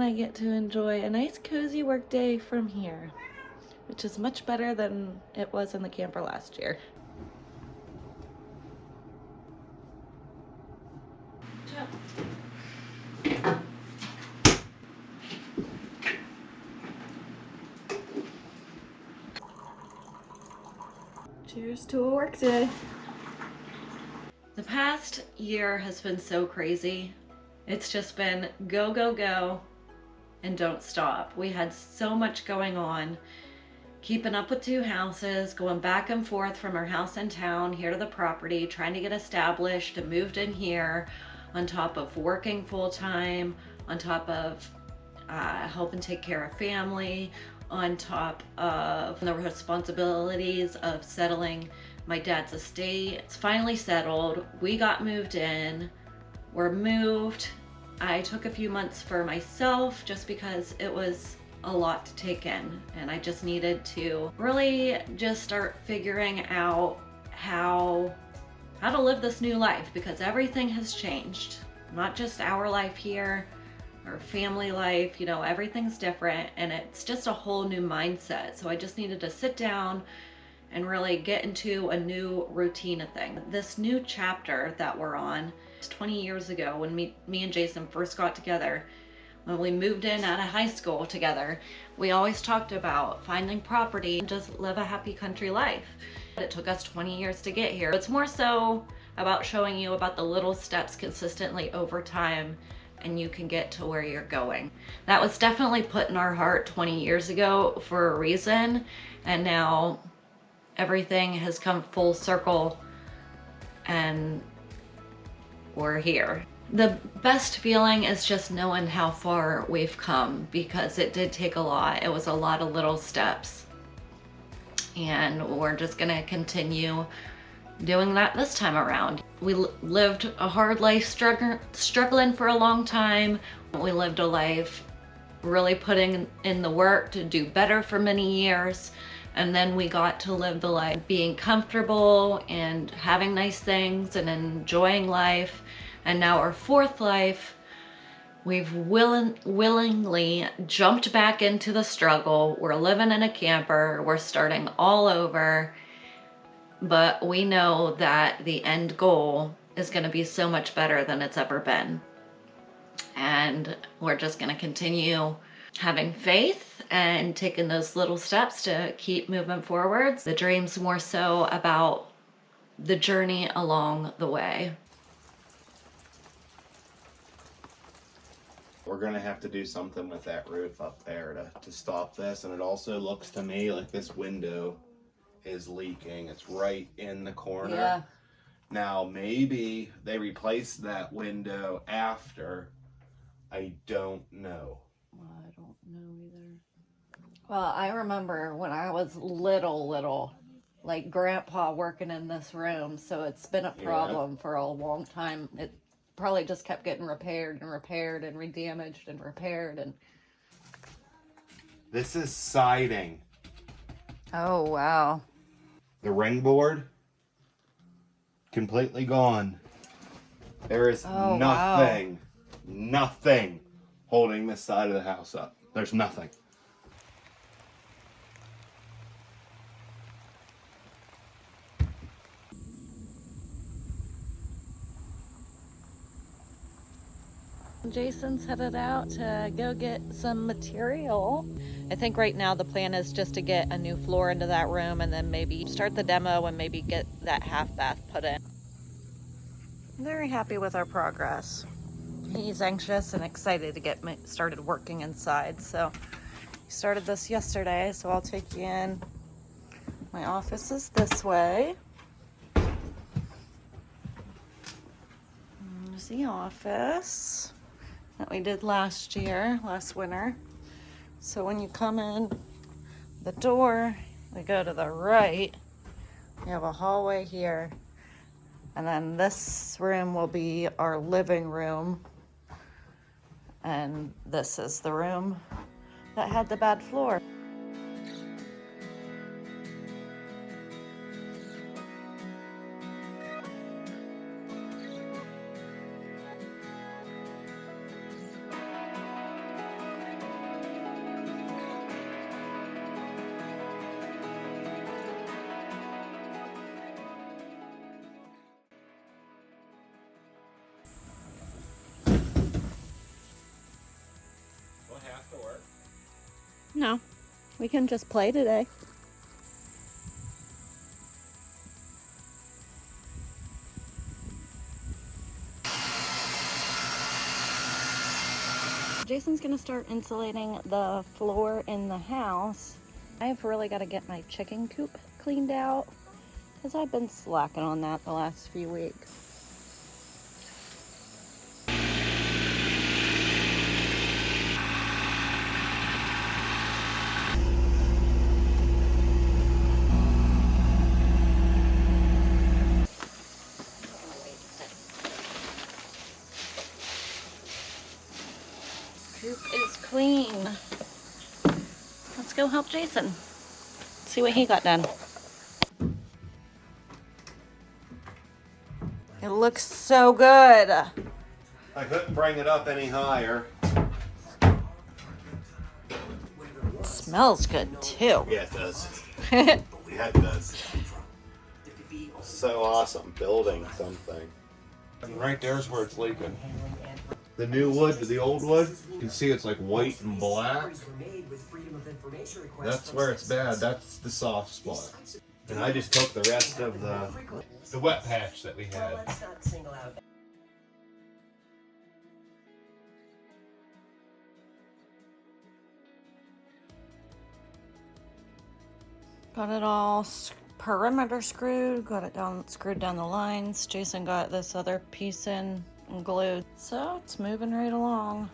and I get to enjoy a nice cozy work day from here, which is much better than it was in the camper last year. Cheers to a work day. The past year has been so crazy. It's just been go, go, go, and don't stop. We had so much going on, keeping up with 2 houses, going back and forth from our house in town here to the property, trying to get established and moved in here, on top of working full-time, on top of helping take care of family, on top of the responsibilities of settling my dad's estate. It's finally settled. We got moved in. We're moved. I took a few months for myself just because it was a lot to take in, and I just needed to really just start figuring out how to live this new life, because everything has changed. Not just our life here, our family life, you know, everything's different, and it's just a whole new mindset. So I just needed to sit down and really get into a new routine of things. This new chapter that we're on, 20 years ago when me and Jason first got together, when we moved in out of high school together, we always talked about finding property and just live a happy country life. It took us 20 years to get here. It's more so about showing you about the little steps consistently over time, and you can get to where you're going. That was definitely put in our heart 20 years ago for a reason, and now everything has come full circle and we're here. The best feeling is just knowing how far we've come, because it did take a lot. It was a lot of little steps, and we're just gonna continue doing that this time around. We lived a hard life, struggling for a long time. We lived a life really putting in the work to do better for many years, and then we got to live the life being comfortable and having nice things and enjoying life. And now our 4th life, we've willingly jumped back into the struggle. We're living in a camper, we're starting all over, but we know that the end goal is gonna be so much better than it's ever been. And we're just gonna continue having faith and taking those little steps to keep moving forwards. The dream's more so about the journey along the way. We're gonna have to do something with that roof up there to stop this. And it also looks to me like this window is leaking. It's right in the corner. Yeah. Now maybe they replaced that window after. I don't know. Well, I don't know either. Well, I remember when I was little, like Grandpa working in this room, so it's been a problem for a long time. It probably just kept getting repaired and repaired and redamaged and repaired. And This is siding. oh wow. The ring board completely gone. There is nothing holding this side of the house up. There's nothing. Jason's headed out to go get some material. I think right now the plan is just to get a new floor into that room, and then maybe start the demo and maybe get that half bath put in. I'm very happy with our progress. He's anxious and excited to get started working inside. So he started this yesterday, so I'll take you in. My office is this way. There's the office that we did last winter. So when you come in the door, we go to the right. We have a hallway here, and then this room will be our living room, and this is the room that had the bad floor. have to work. No, we can just play today. Jason's gonna start insulating the floor in the house. I've really got to get my chicken coop cleaned out because I've been slacking on that the last few weeks. Coop is clean. Let's go help Jason. See what he got done. It looks so good. I couldn't bring it up any higher. It smells good too. Yeah, it does. Yeah, it does. So awesome, building something. And right there's where it's leaking. The new wood to the old wood, you can see it's like white and black. That's where it's bad. That's the soft spot. And I just took the rest of the wet patch that we had. Got it all perimeter screwed, got it down, screwed down the lines. Jason got this other piece in and glued. So it's moving right along.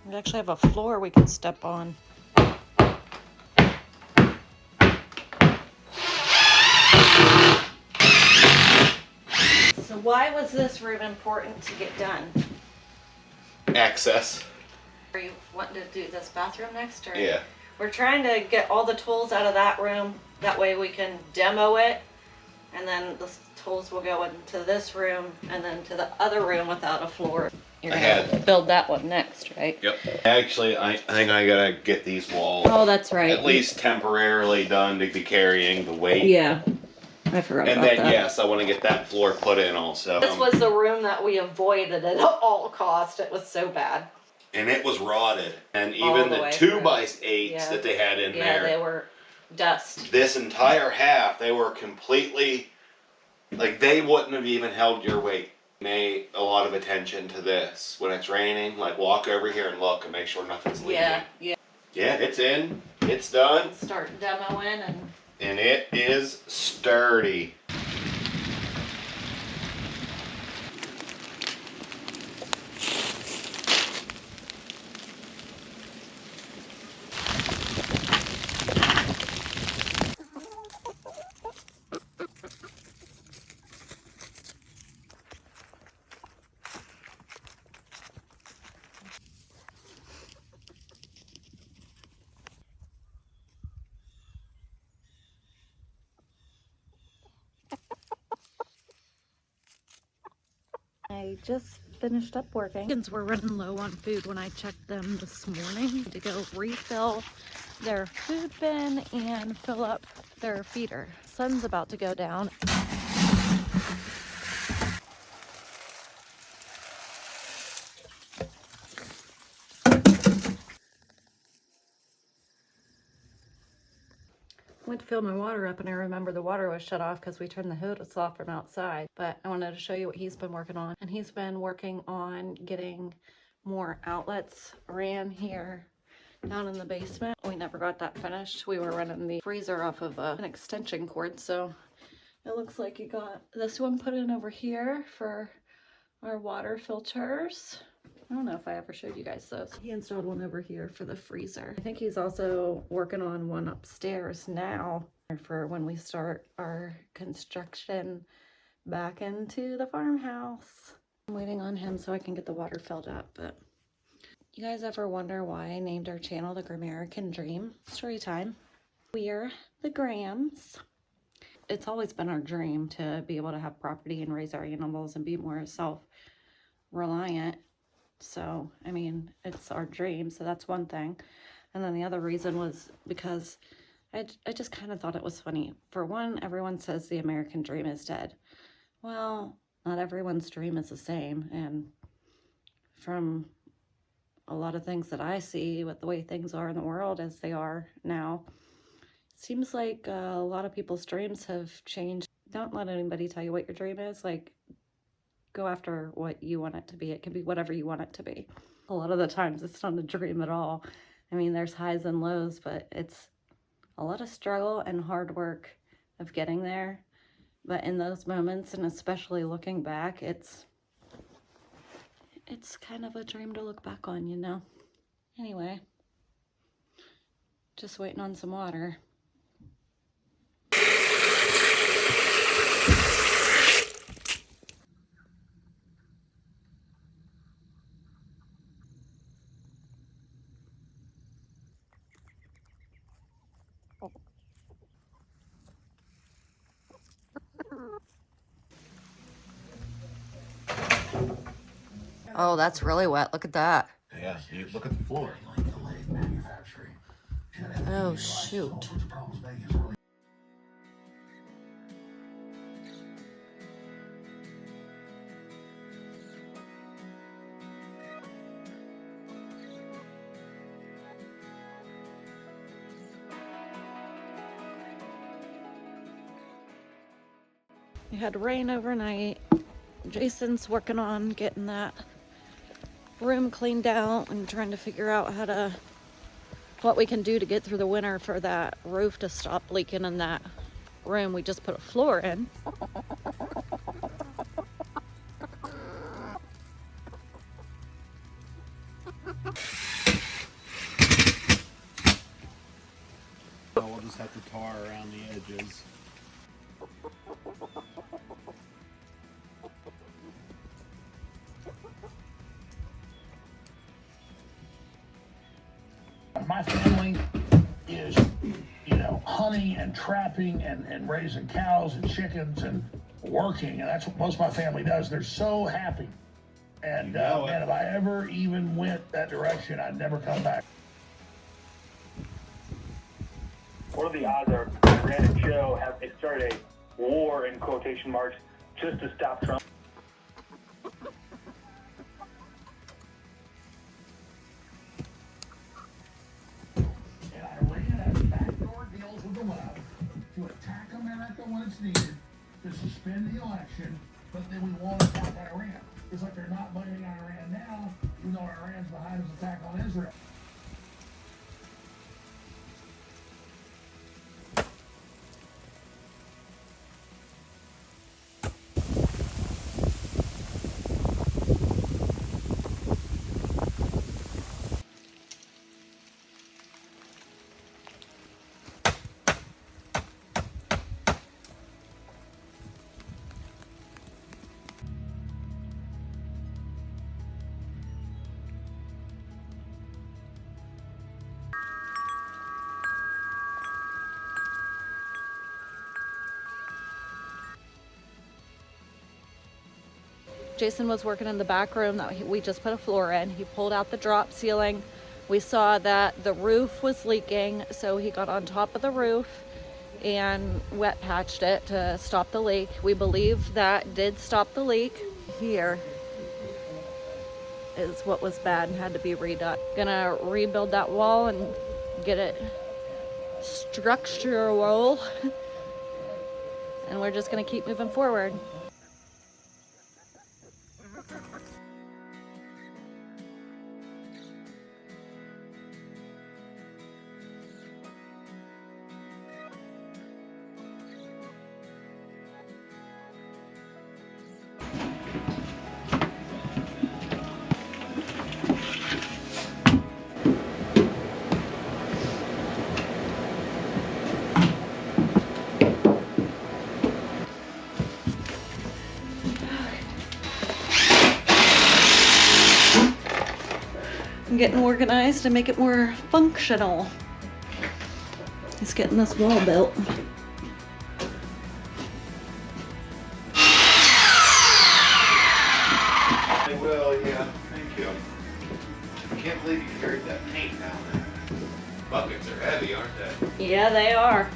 We actually have a floor we can step on. So why was this room important to get done? Access. Are you wanting to do this bathroom next? Or? Yeah. We're trying to get all the tools out of that room. That way we can demo it. And then the tools will go into this room and then to the other room without a floor. You're gonna build that one next, right? Yep. Actually, I think I gotta get these walls. Oh, that's right. At least temporarily done to be carrying the weight. Yeah. I forgot And about then, that. yes, I want to get that floor put in also. This was the room that we avoided at all cost. It was so bad. And it was rotted. And All even the the way 2x8s Yeah. that they had in Yeah, there. they were dust. This entire half, they were completely, like they wouldn't have even held your weight. Pay a lot of attention to this. When it's raining, like walk over here and look and make sure nothing's leaking. Yeah. Yeah, it's in. It's done. Start demoing And it is sturdy. I just finished up working. Chickens were running low on food when I checked them this morning to go refill their food bin and fill up their feeder. Sun's about to go down. Went to fill my water up and I remember the water was shut off because we turned the hose off from outside. But I wanted to show you what he's been working on. And he's been working on getting more outlets ran here down in the basement. We never got that finished. We were running the freezer off of an extension cord. So it looks like he got this one put in over here for our water filters. I don't know if I ever showed you guys those. He installed one over here for the freezer. I think he's also working on one upstairs now for when we start our construction back into the farmhouse. I'm waiting on him so I can get the water filled up. But you guys ever wonder why I named our channel the Gramerican Dream? Story time. We're the Grams. It's always been our dream to be able to have property and raise our animals and be more self-reliant. So, I mean, it's our dream, so that's one thing. And then the other reason was because I just kind of thought it was funny. For one, everyone says the American dream is dead. Well, not everyone's dream is the same. And from a lot of things that I see with the way things are in the world as they are now. Seems like a lot of people's dreams have changed. Don't let anybody tell you what your dream is. Like, go after what you want it to be. It can be whatever you want it to be. A lot of the times it's not a dream at all. I mean, there's highs and lows, but it's a lot of struggle and hard work of getting there. But in those moments, and especially looking back, it's kind of a dream to look back on, you know? Anyway, just waiting on some water. Oh, that's really wet. Look at that. Yeah, you look at the floor. Oh, shoot. We had rain overnight. Jason's working on getting that room cleaned out and trying to figure out what we can do to get through the winter for that roof to stop leaking in that room we just put a floor in. We'll just have to tar around the edges. My family is, hunting and trapping and raising cows and chickens and working, and that's what most of my family does. They're so happy. And man, if I ever even went that direction, I'd never come back. What are the odds our Grant and Joe have started a war in quotation marks just to stop Trump? And I ran at backdoor deals with the left to attack America when it's needed, to suspend the election, but then we won't attack Iran. It's like they're not blaming Iran now, even though Iran's behind his attack on Israel. Jason was working in the back room that we just put a floor in. He pulled out the drop ceiling. We saw that the roof was leaking, so he got on top of the roof and wet patched it to stop the leak. We believe that did stop the leak. Here is what was bad and had to be redone. Gonna rebuild that wall and get it structural. And we're just gonna keep moving forward. Getting organized to make it more functional. Just getting this wall built. They will, yeah. Thank you. I can't believe you carried that paint down there. Buckets are heavy, aren't they? Yeah, they are.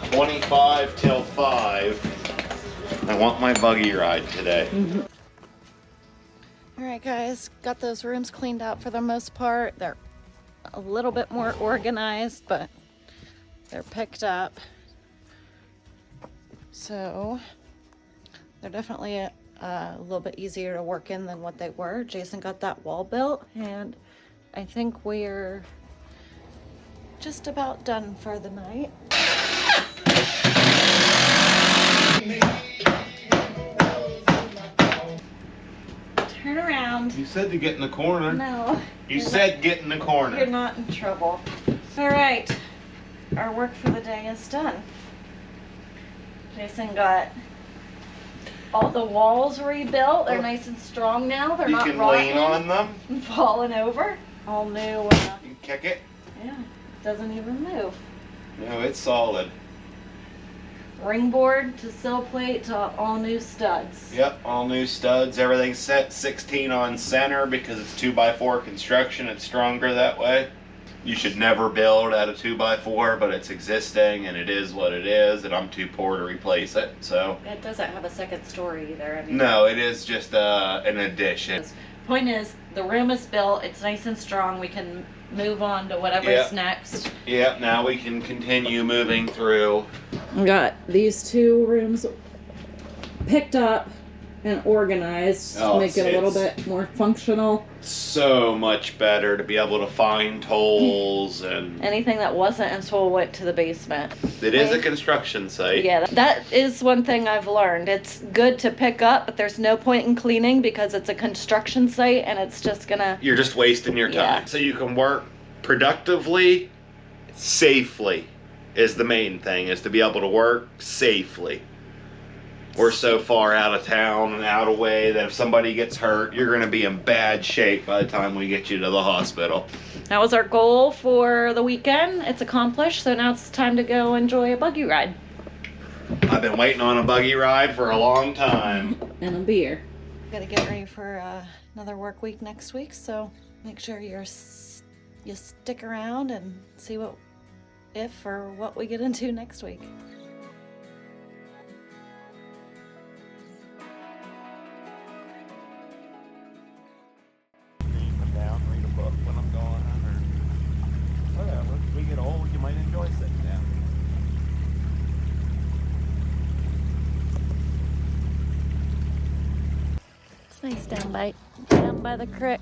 25 till 5. I want my buggy ride today. All right, guys, got those rooms cleaned out for the most part. They're a little bit more organized, but they're picked up. So they're definitely a little bit easier to work in than what they were. Jason got that wall built, and I think we're just about done for the night. Turn around. You said to get in the corner. No. You said get in the corner. You're not in trouble. All right. Our work for the day is done. Jason got all the walls rebuilt. They're nice and strong now. They're You not can rotten lean on them. and falling over. All new. You can kick it. Yeah, it doesn't even move. No, it's solid. Ring board to sill plate to all new studs. Yep, all new studs. Everything's set 16 on center because it's 2x4 construction. It's stronger that way. You should never build at a 2x4, but it's existing and it is what it is, and I'm too poor to replace it. So It doesn't have a second story either. I mean, no, it is just an addition. point is, the room is built. It's nice and strong. We can move on to whatever's Yeah. next. Yep, now we can continue moving through. We got these two rooms picked up and organized Oh, to make it a little it's- bit more functional. So much better to be able to find holes, and Anything that wasn't in tool went to the basement. it is a construction site. Yeah, that is one thing I've learned. It's good to pick up, but there's no point in cleaning because it's a construction site and it's just gonna... You're just wasting your time. Yeah. So you can work productively, safely is the main thing, is to be able to work safely. We're so far out of town and out of way that if somebody gets hurt, you're going to be in bad shape by the time we get you to the hospital. That was our goal for the weekend. It's accomplished, so now it's time to go enjoy a buggy ride. I've been waiting on a buggy ride for a long time. And a beer. Gotta get ready for another work week next week, so make sure you stick around and see what we get into next week. Come down, read a book when I'm gone, or whatever. We get old, you might enjoy sitting down. It's nice down by the creek.